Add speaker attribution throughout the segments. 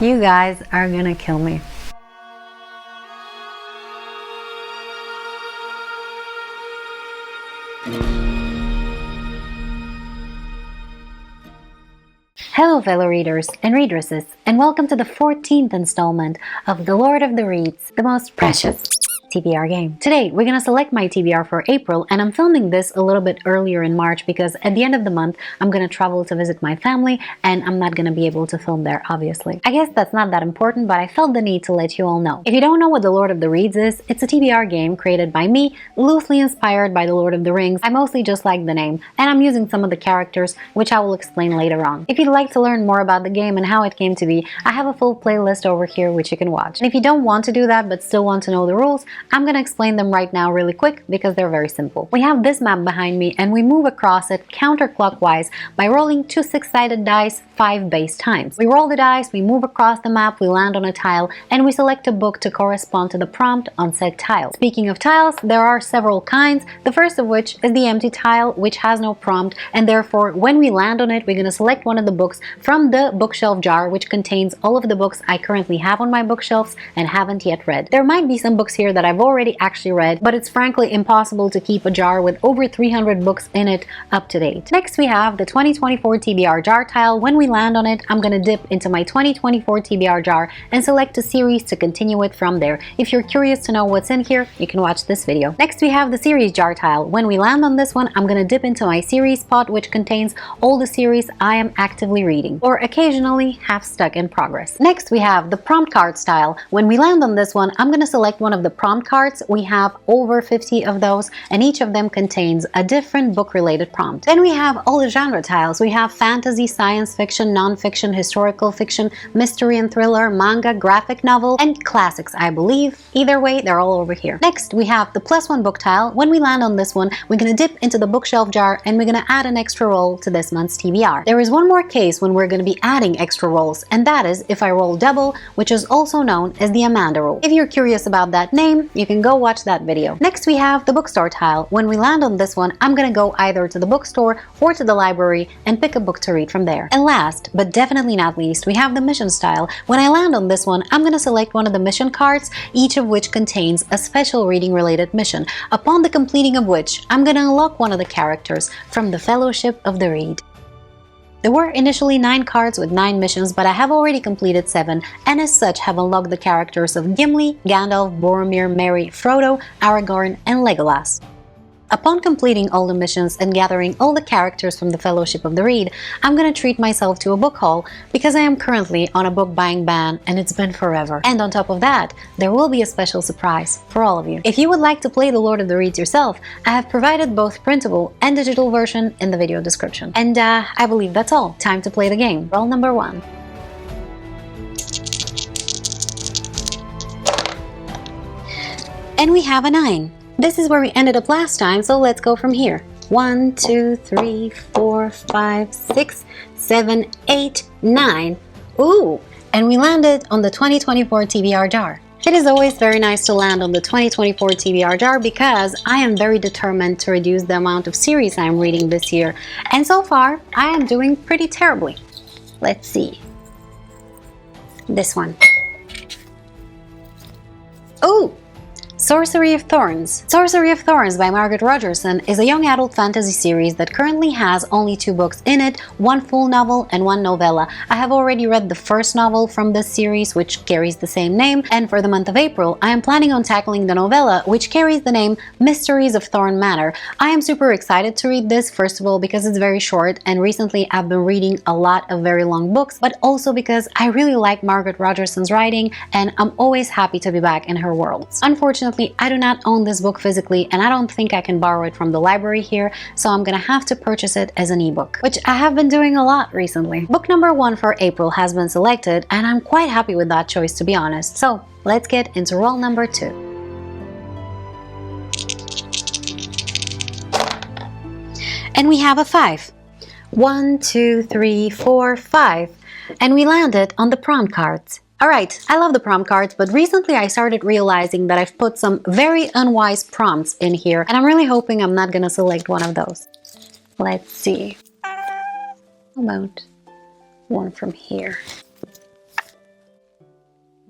Speaker 1: You guys are gonna kill me. Hello fellow readers and readeresses, and welcome to the 14th installment of The Lord of the Reeds, the most precious TBR game. Today we're gonna select my TBR for April, and I'm filming this a little bit earlier in March because at the end of the month I'm gonna travel to visit my family and I'm not gonna be able to film there, obviously. I guess that's not that important, but I felt the need to let you all know. If you don't know what The Lord of the Reeds is, it's a TBR game created by me, loosely inspired by The Lord of the Rings. I mostly just like the name, and I'm using some of the characters, which I will explain later on. If you'd like to learn more about the game and how it came to be, I have a full playlist over here which you can watch. And if you don't want to do that but still want to know the rules, I'm gonna explain them right now really quick because they're very simple. We have this map behind me and we move across it counterclockwise by rolling 2 6-sided dice 5 base times. We roll the dice, we move across the map, we land on a tile, and we select a book to correspond to the prompt on said tile. Speaking of tiles, there are several kinds, the first of which is the empty tile, which has no prompt, and therefore when we land on it, we're going to select one of the books from the bookshelf jar, which contains all of the books I currently have on my bookshelves and haven't yet read. There might be some books here that I've already actually read, but it's frankly impossible to keep a jar with over 300 books in it up to date. Next we have the 2024 TBR jar tile. When we land on it, I'm gonna dip into my 2024 TBR jar and select a series to continue it from there. If you're curious to know what's in here, you can watch this video. Next we have the series jar tile. When we land on this one, I'm gonna dip into my series pot, which contains all the series I am actively reading, or occasionally have stuck in progress. Next we have the prompt card style. When we land on this one, I'm gonna select one of the prompt cards. We have over 50 of those, and each of them contains a different book-related prompt. Then we have all the genre tiles. We have fantasy, science fiction, non-fiction, historical fiction, mystery and thriller, manga, graphic novel, and classics, I believe. Either way, they're all over here. Next, we have the +1 book tile. When we land on this one, we're gonna dip into the bookshelf jar and we're gonna add an extra roll to this month's TBR. There is one more case when we're gonna be adding extra rolls, and that is if I roll double, which is also known as the Amanda roll. If you're curious about that name, you can go watch that video. Next we have the bookstore tile. When we land on this one, I'm gonna go either to the bookstore or to the library and pick a book to read from there. And last, but definitely not least, we have the mission style. When I land on this one, I'm gonna select one of the mission cards, each of which contains a special reading related mission, upon the completing of which, I'm gonna unlock one of the characters from the Fellowship of the Reed. There were initially 9 cards with 9 missions, but I have already completed 7, and as such have unlocked the characters of Gimli, Gandalf, Boromir, Merry, Frodo, Aragorn, and Legolas. Upon completing all the missions and gathering all the characters from the Fellowship of the Reed, I'm gonna treat myself to a book haul because I am currently on a book buying ban and it's been forever. And on top of that, there will be a special surprise for all of you. If you would like to play The Lord of the Reeds yourself, I have provided both printable and digital version in the video description. And I believe that's all. Time to play the game. Roll number 1. And we have a 9. This is where we ended up last time, so let's go from here. 1, 2, 3, 4, 5, 6, 7, 8, 9. Ooh! And we landed on the 2024 TBR jar. It is always very nice to land on the 2024 TBR jar because I am very determined to reduce the amount of series I am reading this year. And so far, I am doing pretty terribly. Let's see. This one. Ooh! Sorcery of Thorns. Sorcery of Thorns by Margaret Rogerson is a young adult fantasy series that currently has only 2 books in it, 1 full novel and 1 novella. I have already read the first novel from this series, which carries the same name, and for the month of April, I am planning on tackling the novella, which carries the name Mysteries of Thorn Manor. I am super excited to read this, first of all because it's very short, and recently I've been reading a lot of very long books, but also because I really like Margaret Rogerson's writing, and I'm always happy to be back in her worlds. Unfortunately, I do not own this book physically, and I don't think I can borrow it from the library here, so I'm gonna have to purchase it as an ebook, which I have been doing a lot recently. Book number 1 for April has been selected, and I'm quite happy with that choice, to be honest. So let's get into roll number 2. And we have a 5. 1, 2, 3, 4, 5. And we landed on the prompt cards. Alright, I love the prompt cards, but recently I started realizing that I've put some very unwise prompts in here, and I'm really hoping I'm not gonna select one of those. Let's see. How about one from here?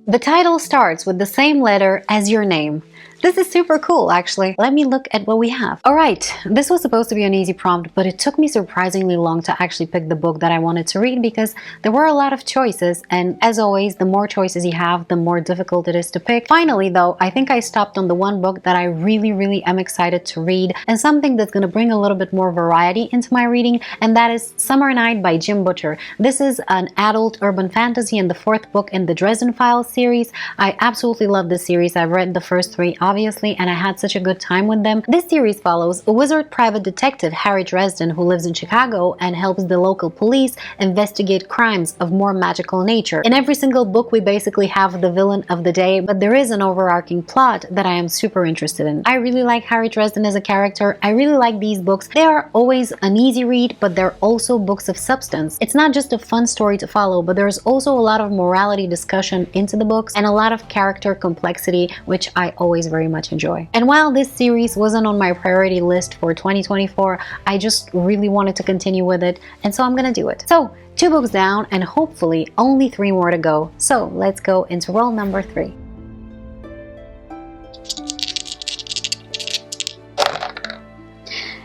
Speaker 1: The title starts with the same letter as your name. This is super cool, actually. Let me look at what we have. Alright, this was supposed to be an easy prompt, but it took me surprisingly long to actually pick the book that I wanted to read because there were a lot of choices, and as always, the more choices you have, the more difficult it is to pick. Finally, though, I think I stopped on the one book that I really am excited to read, and something that's going to bring a little bit more variety into my reading, and that is Summer Night by Jim Butcher. This is an adult urban fantasy and the fourth book in the Dresden Files series. I absolutely love this series. I've read the first three, obviously, and I had such a good time with them. This series follows a wizard private detective, Harry Dresden, who lives in Chicago and helps the local police investigate crimes of more magical nature. In every single book, we basically have the villain of the day, but there is an overarching plot that I am super interested in. I really like Harry Dresden as a character. I really like these books. They are always an easy read, but they're also books of substance. It's not just a fun story to follow, but there's also a lot of morality discussion into the books and a lot of character complexity, which I always very much enjoy. And while this series wasn't on my priority list for 2024, I just really wanted to continue with it, and so I'm gonna do it. So 2 books down and hopefully only 3 more to go. So let's go into roll number 3.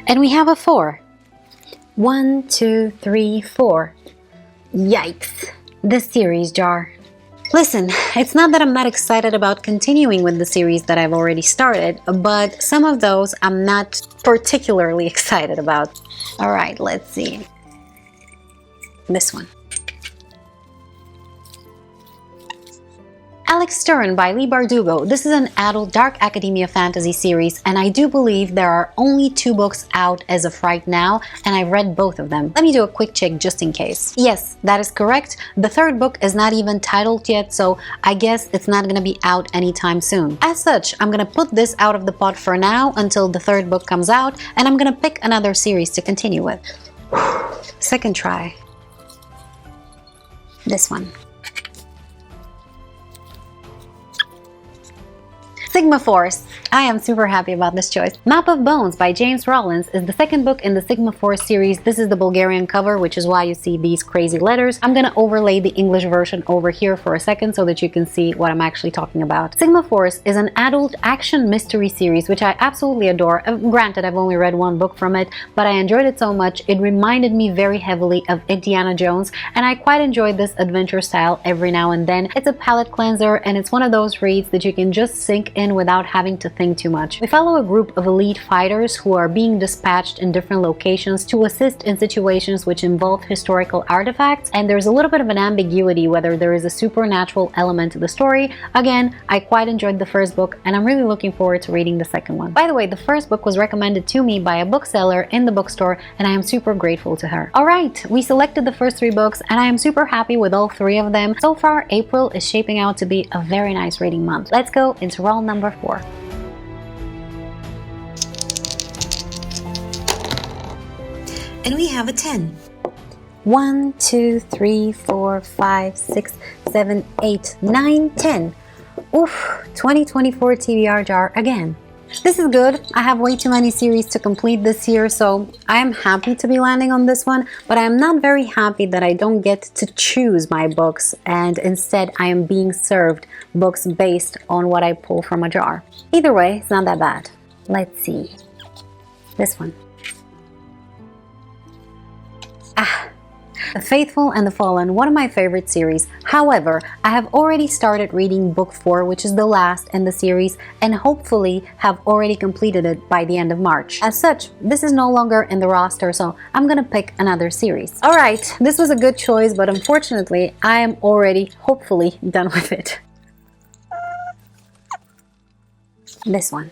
Speaker 1: And we have a 4. 1, 2, 3, 4. Yikes. This series jar. Listen, it's not that I'm not excited about continuing with the series that I've already started, but some of those I'm not particularly excited about. Alright, let's see. This one. Alex Stern by Leigh Bardugo. This is an adult dark academia fantasy series, and I do believe there are only 2 books out as of right now, and I've read both of them. Let me do a quick check just in case. Yes, that is correct. The 3rd book is not even titled yet, so I guess it's not gonna be out anytime soon. As such, I'm gonna put this out of the pot for now until the 3rd book comes out, and I'm gonna pick another series to continue with. Second try. This one. Sigma Force. I am super happy about this choice. Map of Bones by James Rollins is the 2nd book in the Sigma Force series. This is the Bulgarian cover, which is why you see these crazy letters. I'm gonna overlay the English version over here for a second so that you can see what I'm actually talking about. Sigma Force is an adult action mystery series, which I absolutely adore. Granted, I've only read 1 book from it, but I enjoyed it so much. It reminded me very heavily of Indiana Jones, and I quite enjoyed this adventure style every now and then. It's a palate cleanser, and it's one of those reads that you can just sink in without having to think too much. We follow a group of elite fighters who are being dispatched in different locations to assist in situations which involve historical artifacts, and there's a little bit of an ambiguity whether there is a supernatural element to the story. Again, I quite enjoyed the 1st book, and I'm really looking forward to reading the 2nd one. By the way, the 1st book was recommended to me by a bookseller in the bookstore, and I am super grateful to her. Alright, we selected the first 3 books, and I am super happy with all 3 of them. So far, April is shaping out to be a very nice reading month. Let's go into roll number 4. And we have a 10. 1, 2, 3, 4, 5, 6, 7, 8, 9, 10. Oof, 2024 TBR jar again. This is good. I have way too many series to complete this year, so I am happy to be landing on this one, but I am not very happy that I don't get to choose my books, and instead I am being served books based on what I pull from a jar. Either way, it's not that bad. Let's see. This one. The Faithful and the Fallen, one of my favorite series. However, I have already started reading book 4, which is the last in the series, and hopefully have already completed it by the end of March. As such, this is no longer in the roster, so I'm gonna pick another series. Alright, this was a good choice, but unfortunately, I am already, hopefully, done with it. This one.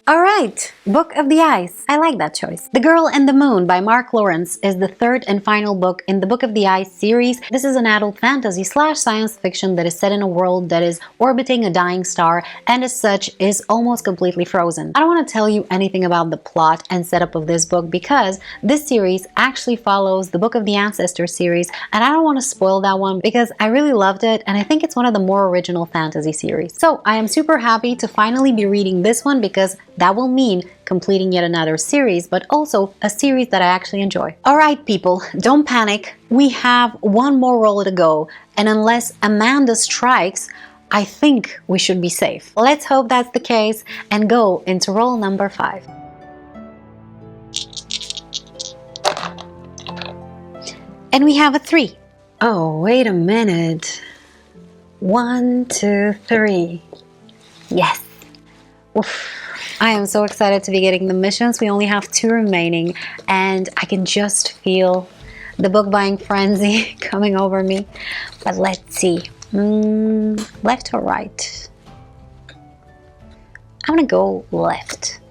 Speaker 1: Alright, Book of the Ice. I like that choice. The Girl and the Moon by Mark Lawrence is the 3rd and final book in the Book of the Ice series. This is an adult fantasy / science fiction that is set in a world that is orbiting a dying star, and as such is almost completely frozen. I don't want to tell you anything about the plot and setup of this book because this series actually follows the Book of the Ancestors series, and I don't want to spoil that one because I really loved it and I think it's one of the more original fantasy series. So I am super happy to finally be reading this one because that will mean completing yet another series, but also a series that I actually enjoy. Alright people, don't panic. We have one more roll to go, and unless Amanda strikes, I think we should be safe. Let's hope that's the case and go into roll number 5. And we have a 3. Oh, wait a minute. 1, 2, 3. Yes. Oof. I am so excited to be getting the missions. We only have 2 remaining, and I can just feel the book buying frenzy coming over me. But let's see. Left or right? I'm gonna go left.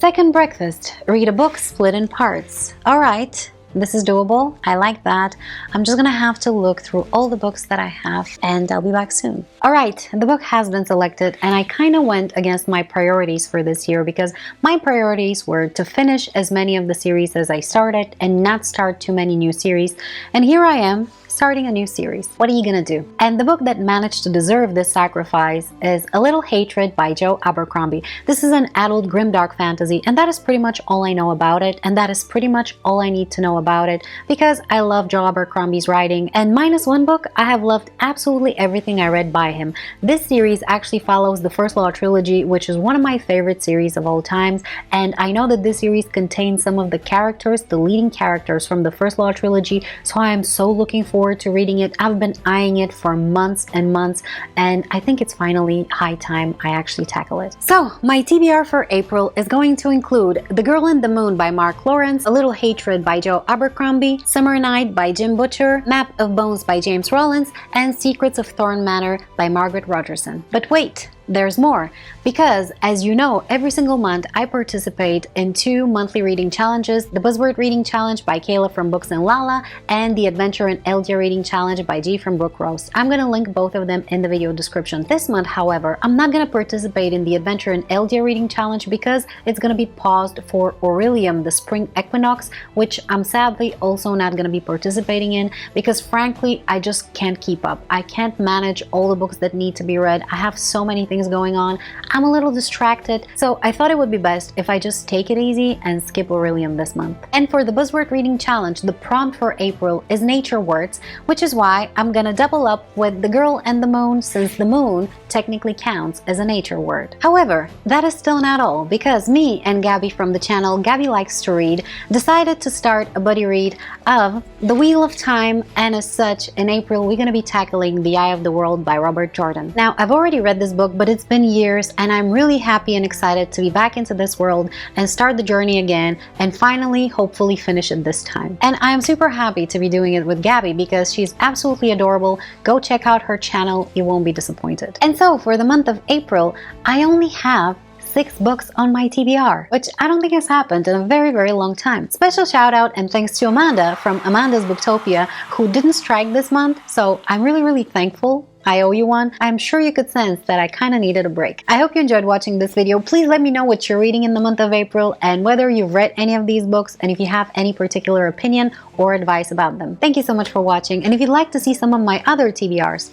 Speaker 1: Second breakfast. Read a book split in parts. Alright, this is doable. I like that. I'm just gonna have to look through all the books that I have, and I'll be back soon. Alright, the book has been selected, and I kind of went against my priorities for this year because my priorities were to finish as many of the series as I started and not start too many new series. And here I am, starting a new series. What are you gonna do? And the book that managed to deserve this sacrifice is A Little Hatred by Joe Abercrombie. This is an adult grimdark fantasy, and that is pretty much all I know about it, and that is pretty much all I need to know about it because I love Joe Abercrombie's writing, and minus one book, I have loved absolutely everything I read by him. This series actually follows the First Law trilogy, which is one of my favorite series of all times, and I know that this series contains some of the characters, the leading characters from the First Law trilogy, so I am so looking forward to reading it. I've been eyeing it for months and months, and I think it's finally high time I actually tackle it. So my TBR for April is going to include The Girl in the Moon by Mark Lawrence, A Little Hatred by Joe Abercrombie, Summer Night by Jim Butcher, Map of Bones by James Rollins, and Secrets of Thorn Manor by Margaret Rogerson. But wait, there's more, because as you know, every single month I participate in 2 monthly reading challenges, the Buzzword Reading Challenge by Kayla from Books and Lala, and the Adventure and LJ Reading Challenge by G from Book Roast. I'm gonna link both of them in the video description. This month, however, I'm not gonna participate in the Adventure and LJ Reading Challenge because it's gonna be paused for Aurelium, the spring equinox, which I'm sadly also not gonna be participating in because frankly, I just can't keep up. I can't manage all the books that need to be read. I have so many things going on. I'm a little distracted, so I thought it would be best if I just take it easy and skip Aurelium this month. And for the Buzzword Reading Challenge, the prompt for April is nature words, which is why I'm gonna double up with The Girl and the Moon, since the moon technically counts as a nature word. However, that is still not all, because me and Gabby from the channel Gabby Likes to Read decided to start a buddy read of The Wheel of Time, and as such, in April we're gonna be tackling The Eye of the World by Robert Jordan. Now, I've already read this book, but it's been years, and I'm really happy and excited to be back into this world and start the journey again, and finally, hopefully finish it this time. And I am super happy to be doing it with Gabby because she's absolutely adorable. Go check out her channel, you won't be disappointed. And so for the month of April, I only have 6 books on my TBR, which I don't think has happened in a very, very long time. Special shout out and thanks to Amanda from Amanda's Booktopia, who didn't strike this month, so I'm really, really thankful. I owe you one. I'm sure you could sense that I kind of needed a break. I hope you enjoyed watching this video. Please let me know what you're reading in the month of April and whether you've read any of these books and if you have any particular opinion or advice about them. Thank you so much for watching, and if you'd like to see some of my other TBRs,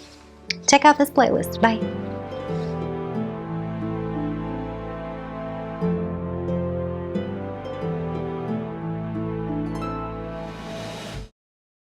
Speaker 1: check out this playlist. Bye!